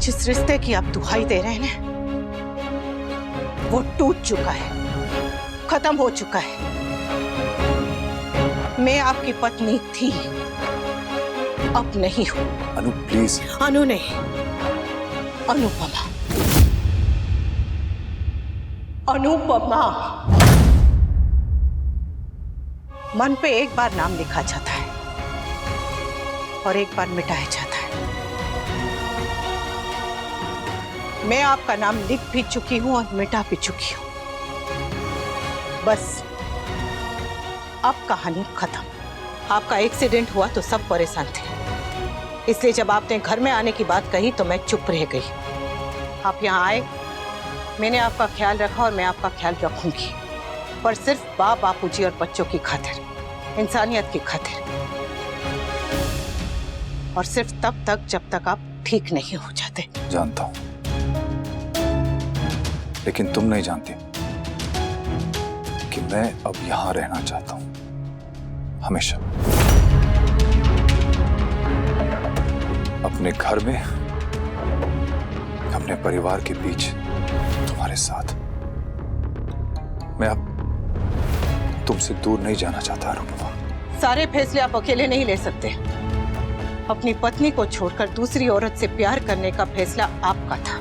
जिस रिश्ते की आप दुहाई दे रहे हैं ना, वो टूट चुका है, खत्म हो चुका है। मैं आपकी पत्नी थी, अब नहीं हूं। अनु प्लीज। अनु नहीं, अनुपमा। अनुपमा। मन पे एक बार नाम लिखा जाता है और एक बार मिटाया जाता है। मैं आपका नाम लिख भी चुकी हूं और मिटा भी चुकी हूं। बस अब कहानी खत्म। आपका एक्सीडेंट हुआ तो सब परेशान थे, इसलिए जब आपने घर में आने की बात कही तो मैं चुप रह गई। आप यहाँ आए, मैंने आपका ख्याल रखा और मैं आपका ख्याल रखूंगी, पर सिर्फ बापूजी और बच्चों की खातिर, इंसानियत की खातिर, और सिर्फ तब तक जब तक आप ठीक नहीं हो जाते। जानता हूं, लेकिन तुम नहीं जानती कि मैं अब यहां रहना चाहता हूं, हमेशा। अपने घर में, अपने परिवार के बीच, तुम्हारे साथ। मैं अब तुमसे दूर नहीं जाना चाहता अनुपमा। सारे फैसले आप अकेले नहीं ले सकते। अपनी पत्नी को छोड़कर दूसरी औरत से प्यार करने का फैसला आपका था,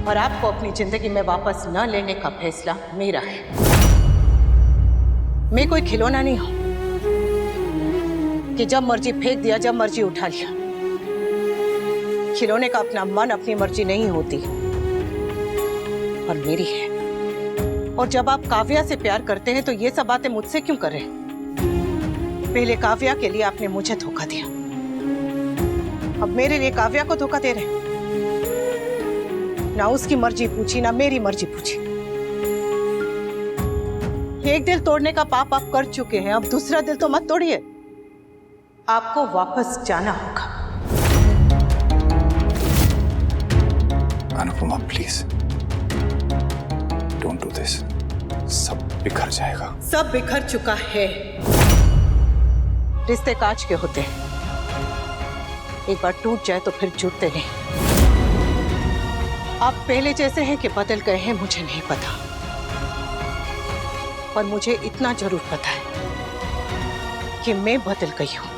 और आपको अपनी जिंदगी में वापस न लेने का फैसला मेरा है। मैं कोई खिलौना नहीं हूं कि जब मर्जी फेंक दिया, जब मर्जी उठा लिया। खिलौने का अपना मन, अपनी मर्जी नहीं होती, और मेरी है। और जब आप काव्या से प्यार करते हैं तो ये सब बातें मुझसे क्यों कर रहे हैं? पहले काव्या के लिए आपने मुझे धोखा दिया, अब मेरे लिए काव्या को धोखा दे रहे हैं। ना उसकी मर्जी पूछी, ना मेरी मर्जी पूछी। एक दिल तोड़ने का पाप आप कर चुके हैं, अब दूसरा दिल तो मत तोड़िए। आपको वापस जाना होगा। Anupama please, don't do this. सब बिखर जाएगा। सब बिखर चुका है। रिश्ते कांच के होते हैं, एक बार टूट जाए तो फिर जुड़ते नहीं। आप पहले जैसे हैं कि बदल गए हैं, मुझे नहीं पता, पर मुझे इतना जरूर पता है कि मैं बदल गई हूं।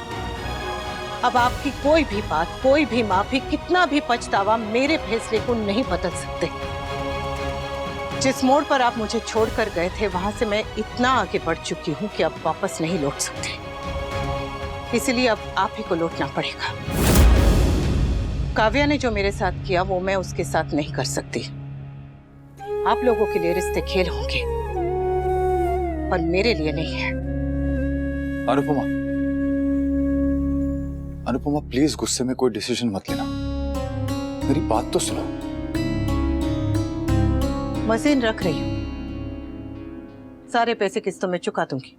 अब आपकी कोई भी बात, कोई भी माफी, कितना भी पछतावा मेरे फैसले को नहीं बदल सकते। जिस मोड़ पर आप मुझे छोड़कर गए थे, वहां से मैं इतना आगे बढ़ चुकी हूं कि अब वापस नहीं लौट सकते। इसलिए अब आप ही को लौटना पड़ेगा। काव्या ने जो मेरे साथ किया वो मैं उसके साथ नहीं कर सकती। आप लोगों के लिए रिश्ते खेल होंगे, पर मेरे लिए नहीं है। अनुपमा, अनुपमा प्लीज गुस्से में कोई डिसीजन मत लेना, मेरी बात तो सुनो। मशीन रख रही हूं, सारे पैसे किस्तों में चुका दूंगी।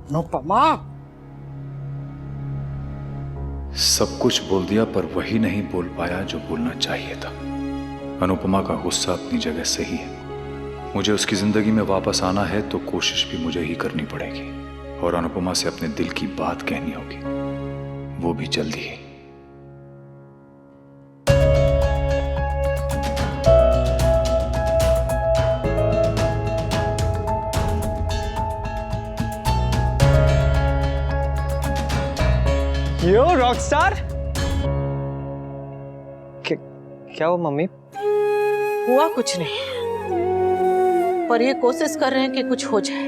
अनुपमा, सब कुछ बोल दिया, पर वही नहीं बोल पाया जो बोलना चाहिए था। अनुपमा का गुस्सा अपनी जगह सही है। मुझे उसकी जिंदगी में वापस आना है तो कोशिश भी मुझे ही करनी पड़ेगी, और अनुपमा से अपने दिल की बात कहनी होगी, वो भी जल्दी ही। यो रॉकस्टार। क्या हुआ मम्मी? हुआ कुछ नहीं, पर ये कोशिश कर रहे हैं कि कुछ हो जाए।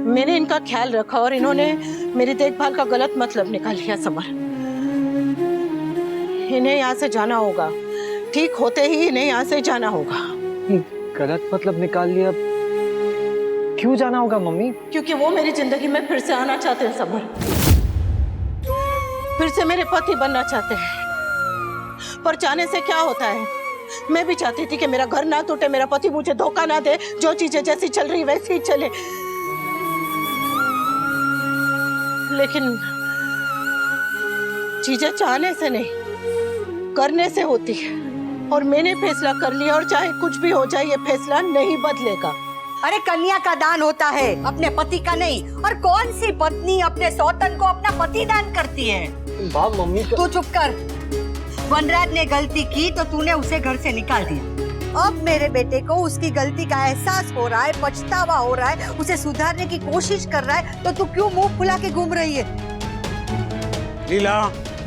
मैंने इनका ख्याल रखा और इन्होंने मेरी देखभाल का गलत मतलब निकाल लिया। समर, इन्हें यहाँ से जाना होगा, ठीक होते ही इन्हें यहाँ से जाना होगा। गलत मतलब निकाल लिया? क्यों जाना होगा मम्मी? क्योंकि वो मेरी जिंदगी में फिर से आना चाहते हैं। समर, फिर से मेरे पति बनना चाहते हैं, पर जाने से क्या होता है? मैं भी चाहती थी कि मेरा घर ना टूटे, मेरा पति मुझे धोखा ना दे, जो चीजें जैसी चल रही वैसी ही चले। चीजें चाहने से नहीं, करने से होती है। और मैंने फैसला कर लिया और चाहे कुछ भी हो जाए, ये फैसला नहीं बदलेगा। अरे कन्या का दान होता है, अपने पति का नहीं। और कौन सी पत्नी अपने सौतन को अपना पति दान करती है? बाप मम्मी तू चुप कर। वनराज ने गलती की तो तूने उसे घर से निकाल दिया। अब मेरे बेटे को उसकी गलती का एहसास हो रहा है, पछतावा हो रहा है, उसे सुधारने की कोशिश कर रहा है, तो तू क्यों मुंह फुला के घूम रही है? लीला,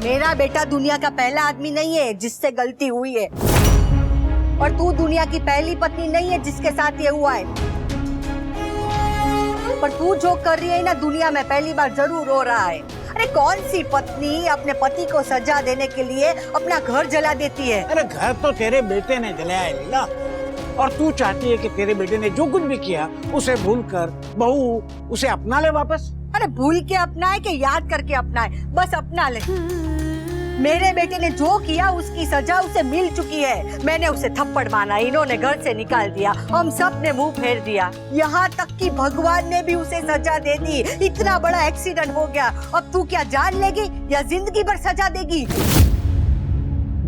मेरा बेटा दुनिया का पहला आदमी नहीं है जिससे गलती हुई है, और तू दुनिया की पहली पत्नी नहीं है जिसके साथ ये हुआ है। पर तू जो कर रही है ना, दुनिया में पहली बार जरूर हो रहा है। अरे कौन सी पत्नी अपने पति को सजा देने के लिए अपना घर जला देती है? अरे घर तो तेरे बेटे ने जलाया है लीला, और तू चाहती है कि तेरे बेटे ने जो कुछ भी किया उसे भूलकर बहू उसे अपना ले वापस। अरे भूल के अपनाए कि याद करके अपनाए, बस अपना ले। मेरे बेटे ने जो किया उसकी सजा उसे मिल चुकी है। मैंने उसे थप्पड़ मारा, इन्होंने घर से निकाल दिया, हम सब ने मुंह फेर दिया, यहाँ तक कि भगवान ने भी उसे सजा दे दी। इतना बड़ा एक्सीडेंट हो गया, अब तू क्या जान लेगी या जिंदगी भर सजा देगी?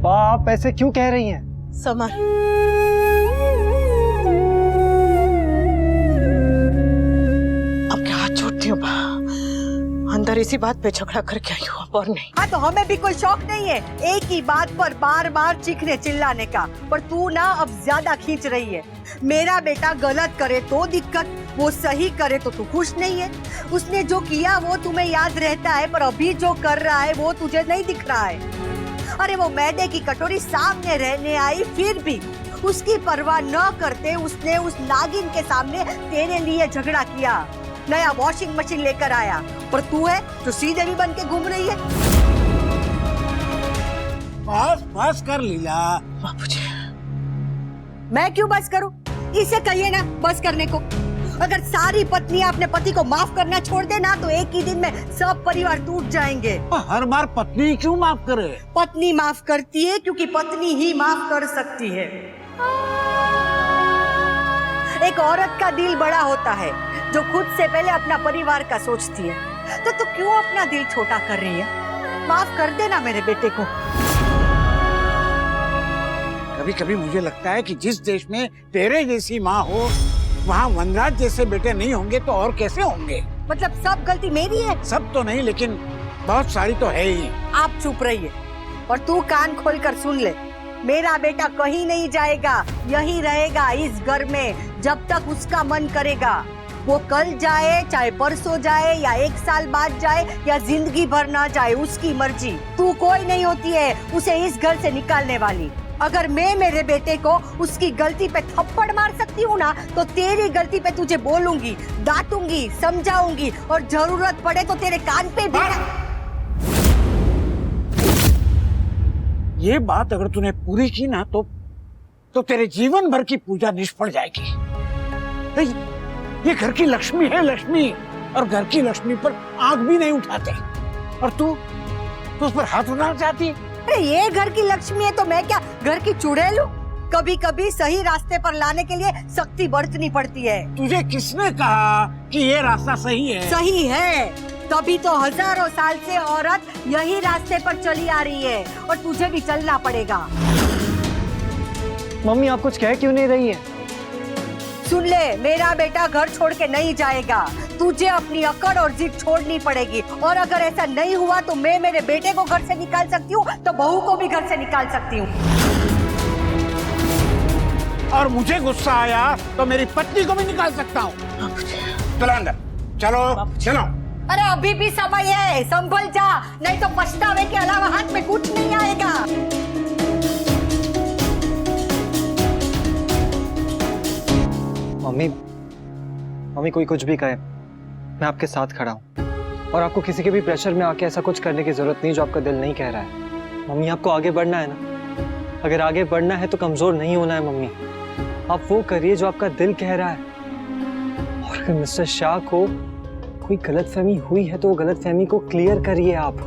बाप ऐसे क्यों कह रही हैं? समर, अब क्या हाथ छोड़ती हूँ? अंदर इसी बात पे झगड़ा करके आई हूँ और नहीं। हाँ, तो हमें भी कोई शौक नहीं है एक ही बात पर बार बार चीखने चिल्लाने का, पर तू ना अब ज्यादा खींच रही है। मेरा बेटा गलत करे तो दिक्कत, वो सही करे तो तू खुश नहीं है। उसने जो किया वो तुम्हें याद रहता है, पर अभी जो कर रहा है वो तुझे नहीं दिख रहा है। अरे वो मैदे की कटोरी सामने रहने आई, फिर भी उसकी परवाह न करते उसने उस नागिन के सामने तेरे लिए झगड़ा किया। नया वॉशिंग मशीन लेकर आया, पर तू है जो श्रीदेवी बन के घूम रही है। बस बस कर लीला। बाबूजी, मैं क्यों बस करूं? इसे कहिए ना बस करने को। अगर सारी पत्नियां अपने पति को माफ करना छोड़ दे ना, तो एक ही दिन में सब परिवार टूट जाएंगे। हर बार पत्नी क्यों माफ करे? पत्नी माफ करती है क्योंकि पत्नी ही माफ कर सकती है। एक औरत का दिल बड़ा होता है जो खुद से पहले अपना परिवार का सोचती है। तो तू क्यों अपना दिल छोटा कर रही है? माफ कर देना मेरे बेटे को। कभी कभी मुझे लगता है कि जिस देश में तेरे जैसी माँ हो, वहाँ वनराज जैसे बेटे नहीं होंगे तो और कैसे होंगे? मतलब सब गलती मेरी है? सब तो नहीं, लेकिन बहुत सारी तो है ही। आप चुप रहिए और तू कान खोल कर सुन ले। मेरा बेटा कहीं नहीं जाएगा, यही रहेगा इस घर में जब तक उसका मन करेगा। वो कल जाए, चाहे परसों जाए, या 1 साल बाद जाए, या जिंदगी भर ना जाए, उसकी मर्जी। तू कोई नहीं होती है उसे इस घर से निकालने वाली। अगर मैं मेरे बेटे को उसकी गलती पे थप्पड़ मार सकती हूँ ना, तो तेरी गलती पे तुझे बोलूंगी, डांटूंगी, समझाऊंगी, और जरूरत पड़े तो तेरे कान पे भी। ये बात अगर तूने पूरी की ना, तो तेरे जीवन भर की पूजा निष्फल जाएगी। ये घर की लक्ष्मी है, लक्ष्मी, और घर की लक्ष्मी पर आंख भी नहीं उठाते, और तू उस पर हाथ उठाना चाहती? अरे ये घर की लक्ष्मी है तो मैं क्या घर की चुड़ैल हूँ? कभी कभी सही रास्ते पर लाने के लिए सख्ती बरतनी पड़ती है। तुझे किसने कहा कि ये रास्ता सही है? सही है, तभी तो हजारों साल से औरत यही रास्ते पर चली आ रही है, और तुझे भी चलना पड़ेगा। मम्मी आप कुछ कह क्यों नहीं रही है? सुन ले, मेरा बेटा घर छोड़ के नहीं जाएगा। तुझे अपनी अकड़ और जिद छोड़नी पड़ेगी, और अगर ऐसा नहीं हुआ तो मैं मेरे बेटे को घर से निकाल सकती हूँ, तो बहू को भी घर से निकाल सकती हूँ। और मुझे गुस्सा आया तो मेरी पत्नी को भी निकाल सकता हूँ। चलो अंदर, चलो चलो। अरे अभी भी समय है, संभल जा, नहीं तो पछतावे के अलावा हाथ में कुछ नहीं आएगा। मम्मी कोई कुछ भी कहे, मैं आपके साथ खड़ा हूँ, और आपको किसी के भी प्रेशर में आके ऐसा कुछ करने की जरूरत नहीं जो आपका दिल नहीं कह रहा है। मम्मी आपको आगे बढ़ना है ना, अगर आगे बढ़ना है तो कमजोर नहीं होना है मम्मी। आप वो करिए जो आपका दिल कह रहा है, और अगर मिस्टर शाह को कोई गलतफहमी हुई है तो वो गलतफहमी को क्लियर करिए। आप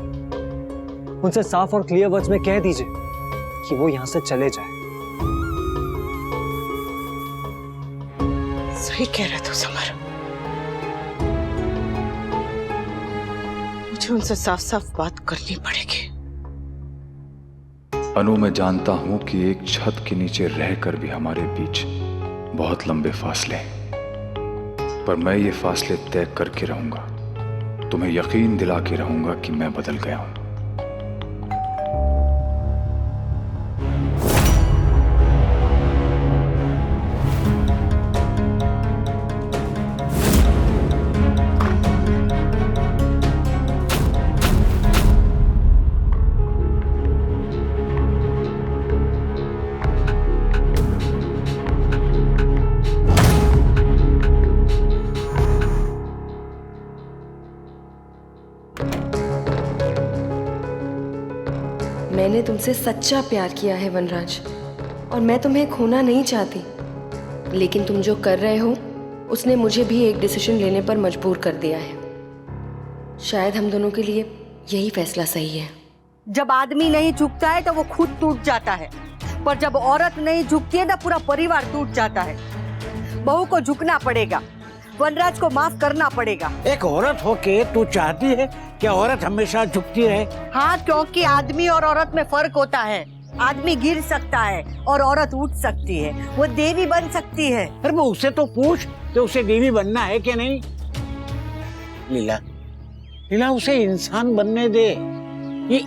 उनसे साफ और क्लियर वर्ड्स में कह दीजिए कि वो यहाँ से चले जाए। सही कह रहे थे समर, मुझे उनसे साफ साफ बात करनी पड़ेगी। अनु, मैं जानता हूं कि एक छत के नीचे रहकर भी हमारे बीच बहुत लंबे फासले हैं, पर मैं ये फासले तय करके रहूंगा। तुम्हें यकीन दिला के रहूंगा कि मैं बदल गया हूं। मैंने तुमसे सच्चा प्यार किया है वनराज, और मैं तुम्हें खोना नहीं चाहती, लेकिन तुम जो कर रहे हो उसने मुझे भी एक डिसीजन लेने पर मजबूर कर दिया है। शायद हम दोनों के लिए यही फैसला सही है। जब आदमी नहीं झुकता है तो वो खुद टूट जाता है, पर जब औरत नहीं झुकती है ना पूरा परिवार टूट जाता है। बहू को झुकना पड़ेगा, वनराज को माफ करना पड़ेगा। एक औरत होके तू चाहती है कि औरत हमेशा झुकती रहे? हाँ, क्योंकि आदमी और औरत में फर्क होता है। आदमी गिर सकता है और औरत उठ सकती है, वो देवी बन सकती है। अरे वो उससे तो पूछ कि उसे देवी बनना है कि नहीं। लीला, लीला उसे इंसान बनने दे।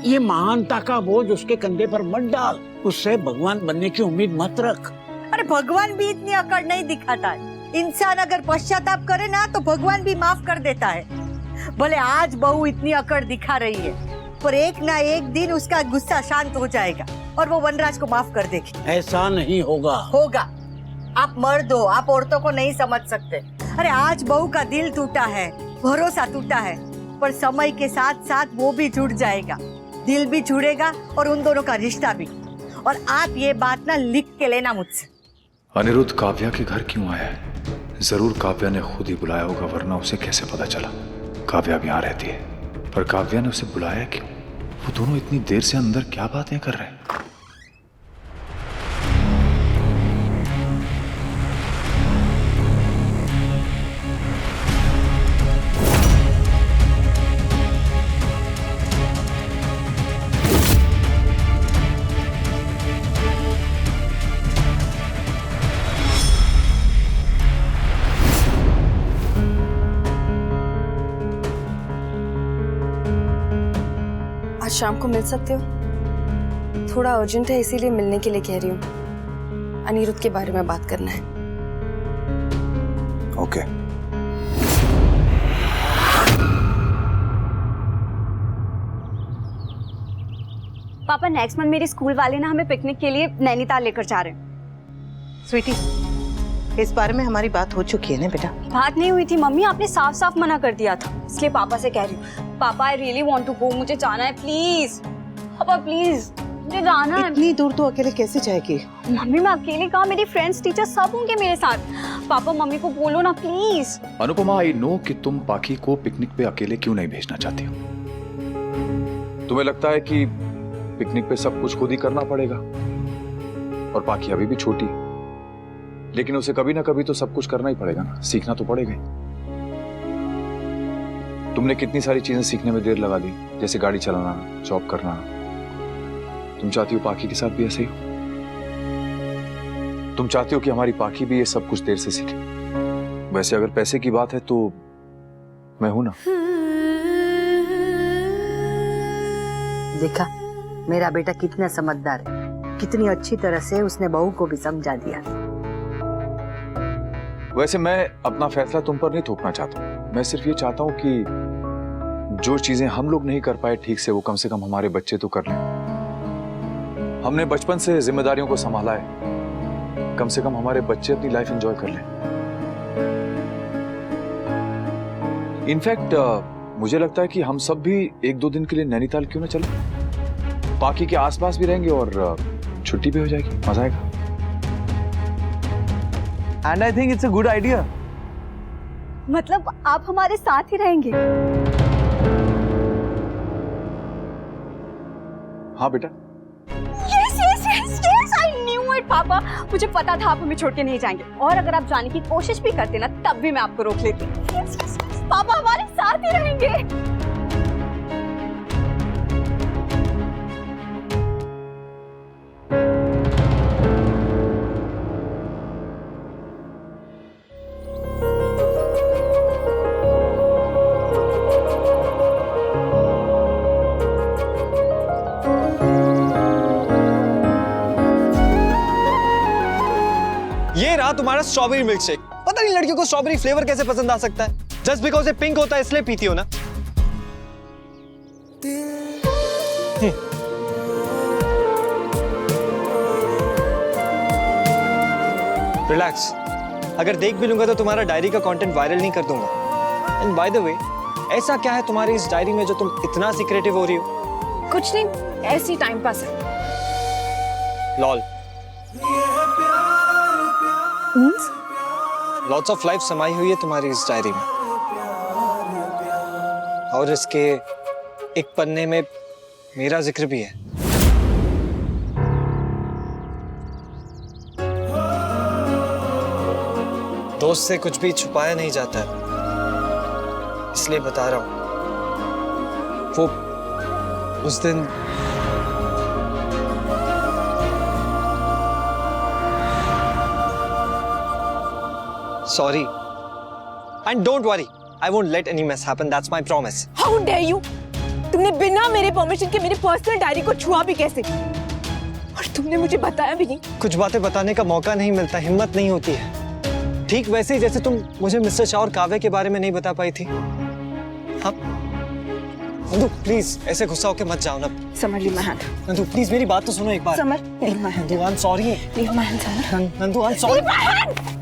ये महानता का बोझ उसके कंधे पर मत डाल। उससे भगवान बनने की उम्मीद मत रख। अरे भगवान भी इतनी अकड़ नहीं दिखाता है। इंसान अगर पश्चाताप करे ना तो भगवान भी माफ कर देता है। भले आज बहू इतनी अकड़ दिखा रही है, पर एक ना एक दिन उसका गुस्सा शांत हो जाएगा और वो वनराज को माफ कर देगी। ऐसा नहीं होगा। होगा। आप मर्द हो, आप औरतों को नहीं समझ सकते। अरे आज बहू का दिल टूटा है, भरोसा टूटा है, पर समय के साथ साथ वो भी जुड़ जाएगा, दिल भी जुड़ेगा और उन दोनों का रिश्ता भी। और आप ये बात ना लिख के लेना मुझसे। अनिरुद्ध काव्या के घर क्यों आया है? जरूर काव्या ने खुद ही बुलाया होगा, वरना उसे कैसे पता चला? काव्या भी यहाँ रहती है, पर काव्या ने उसे बुलाया क्यों? वो दोनों इतनी देर से अंदर क्या बातें कर रहे हैं? आज शाम को मिल सकते हो? थोड़ा अर्जेंट है, इसीलिए मिलने के लिए कह रही हूँ। अनिरुद्ध के बारे में बात करना है। ओके। पापा, नेक्स्ट मंथ मेरे स्कूल वाले ना हमें पिकनिक के लिए नैनीताल लेकर जा रहे हैं। स्वीटी, इस बारे में हमारी बात हो चुकी है ना बेटा? बात नहीं हुई थी मम्मी, आपने साफ साफ मना कर दिया था, इसलिए पापा से कह रही हूँ। पापा, I really want to go, मुझे जाना है, प्लीज पापा, प्लीज मुझे जाना है। इतनी दूर तो अकेले कैसे जाएगी? मम्मी, मैं अकेले कहाँ, मेरी फ्रेंड्स टीचर सब होंगे मेरे साथ। पापा मम्मी को बोलो ना प्लीज। अनुपमा, आई नो कि तुम पाखी को पिकनिक पे अकेले क्यों नहीं भेजना चाहती हो। तुम्हें लगता है कि पिकनिक पे सब कुछ खुद ही करना पड़ेगा, और पाखी अभी भी छोटी है, लेकिन उसे कभी ना कभी तो सब कुछ करना ही पड़ेगा ना, सीखना तो पड़ेगा ही। तुमने कितनी सारी चीजें सीखने में देर लगा दी, जैसे गाड़ी चलाना, जॉब करना। तुम चाहती हो पाखी के साथ भी ऐसे ही हो? तुम चाहती हो कि हमारी पाखी भी ये सब कुछ देर से सीखे। वैसे अगर पैसे की बात है तो मैं हूं ना। देखा मेरा बेटा कितना समझदार है, कितनी अच्छी तरह से उसने बहू को भी समझा दिया। वैसे मैं अपना फैसला तुम पर नहीं थोपना चाहता हूं। मैं सिर्फ ये चाहता हूं कि जो चीजें हम लोग नहीं कर पाए ठीक से, वो कम से कम हमारे बच्चे तो कर लें। हमने बचपन से जिम्मेदारियों को संभाला है, कम से कम हमारे बच्चे अपनी लाइफ एंजॉय कर लें। इनफैक्ट मुझे लगता है कि हम सब भी 1-2 दिन के लिए नैनीताल क्यों ना चले। पाखी के आसपास भी रहेंगे और छुट्टी भी हो जाएगी, मजा आएगा। And I think it's a good idea. मतलब आप हमारे साथ ही रहेंगे? हाँ बेटा। Yes, yes, yes, yes, I knew it, पापा। मुझे पता था आप हमें छोड़ के नहीं जाएंगे, और अगर आप जाने की कोशिश भी करते ना तब भी मैं आपको रोक लेती। Yes, yes, yes, पापा हमारे साथ ही रहेंगे। रहा तुम्हारा स्ट्रॉबेरी मिल्क शेक। पता नहीं लड़कियों को स्ट्रॉबेरी फ्लेवर कैसे पसंद आ सकता है। जस्ट बिकॉज ये पिंक होता है इसलिए पीती हो ना। रिलैक्स, अगर देख भी लूंगा तो तुम्हारा डायरी का कंटेंट वायरल नहीं कर दूंगा। एंड बाय द वे, ऐसा क्या है तुम्हारी इस डायरी में जो तुम इतना सीक्रेटिव हो रही हो? कुछ नहीं, ऐसी टाइम पास है। लॉल। लॉट्स ऑफ लाइफ समाई हुई है तुम्हारी इस डायरी में, और इसके एक पन्ने में मेरा जिक्र भी है। दोस्त से कुछ भी छुपाया नहीं जाता है, इसलिए बता रहा हूं। वो उस दिन sorry, and don't worry, I won't let any miss happen, that's my promise. How dare you! तुमने बिना मेरे परमिशन के मेरी पर्सनल डायरी को छुआ भी कैसे? और तुमने मुझे बताया भी नहीं। कुछ बातें बताने का मौका नहीं मिलता, हिम्मत नहीं होती है। ठीक वैसे ही जैसे तुम मुझे मिस्टर शाह और काव्य के बारे में नहीं बता पाई थी। हाँ नंदू, प्लीज ऐसे गुस्सा होके मत जाओ ना। Samar, leave my hand. Nandu please मेरी बात तो सुनो एक बार। Samar, leave my hand. Nandu I am sorry. Leave my hand Samar. Nandu I am sorry. Leave my hand.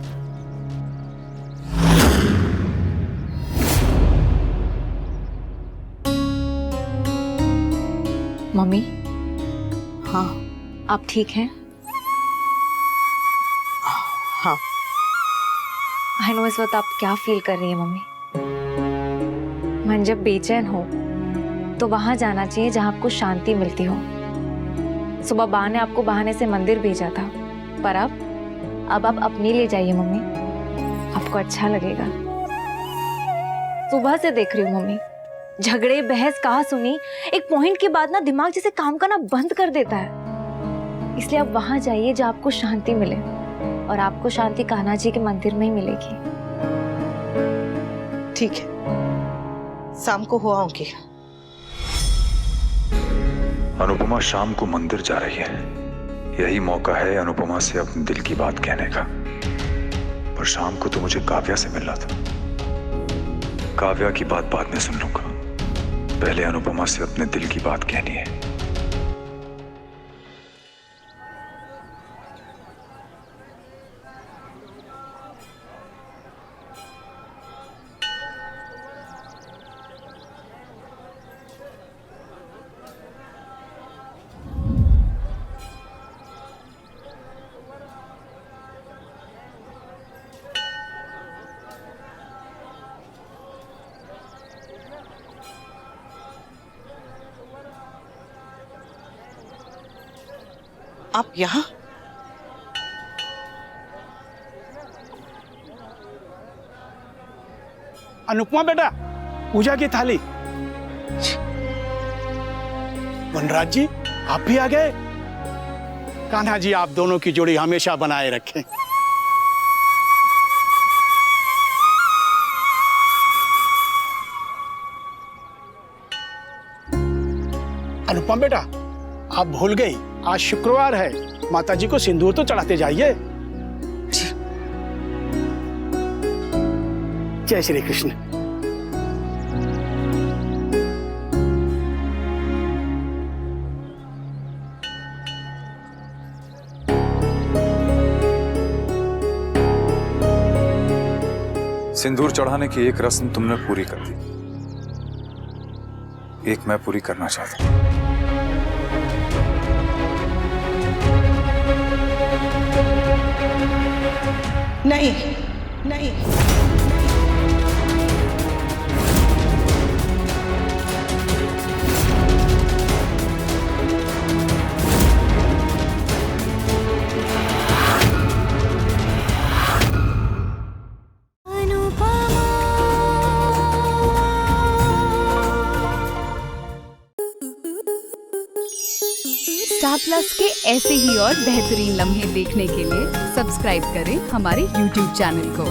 Mummy, हाँ आप ठीक हैं? हाँ। आई नो इस वक्त आप क्या फील कर रही हैं मम्मी। मन जब बेचैन हो तो वहां जाना चाहिए जहां आपको शांति मिलती हो। सुबह बा ने आपको बहाने से मंदिर भेजा था, पर अब आप अपने ले जाइए मम्मी, आपको अच्छा लगेगा। सुबह से देख रही हूँ मम्मी, झगड़े बहस कहा सुनी, एक पॉइंट के बाद ना दिमाग जैसे काम करना बंद कर देता है। इसलिए आप वहां जाइए जहां आपको शांति मिले, और आपको शांति कान्हा जी के मंदिर में ही मिलेगी। ठीक है, शाम को हो आऊंगी। अनुपमा शाम को मंदिर जा रही है। यही मौका है अनुपमा से अपने दिल की बात कहने का। पर शाम को तो मुझे काव्या से मिलना था। काव्या की बात बाद में सुन लूंगा, पहले अनुपमा से अपने दिल की बात कहनी है। आप यहाँ? अनुपमा बेटा, पूजा की थाली। वनराज जी, आप भी आ गए। कान्हा जी आप दोनों की जोड़ी हमेशा बनाए रखें। अनुपमा बेटा, आप भूल गई, आज शुक्रवार है, माता जी को सिंदूर तो चढ़ाते जाइए। जय श्री कृष्ण। सिंदूर चढ़ाने की एक रस्म तुमने पूरी कर दी, एक मैं पूरी करना चाहता हूं। नहीं, नहीं। स्टार प्लस के ऐसे ही और बेहतरीन लम्हे देखने के लिए सब्सक्राइब करें हमारे YouTube चैनल को।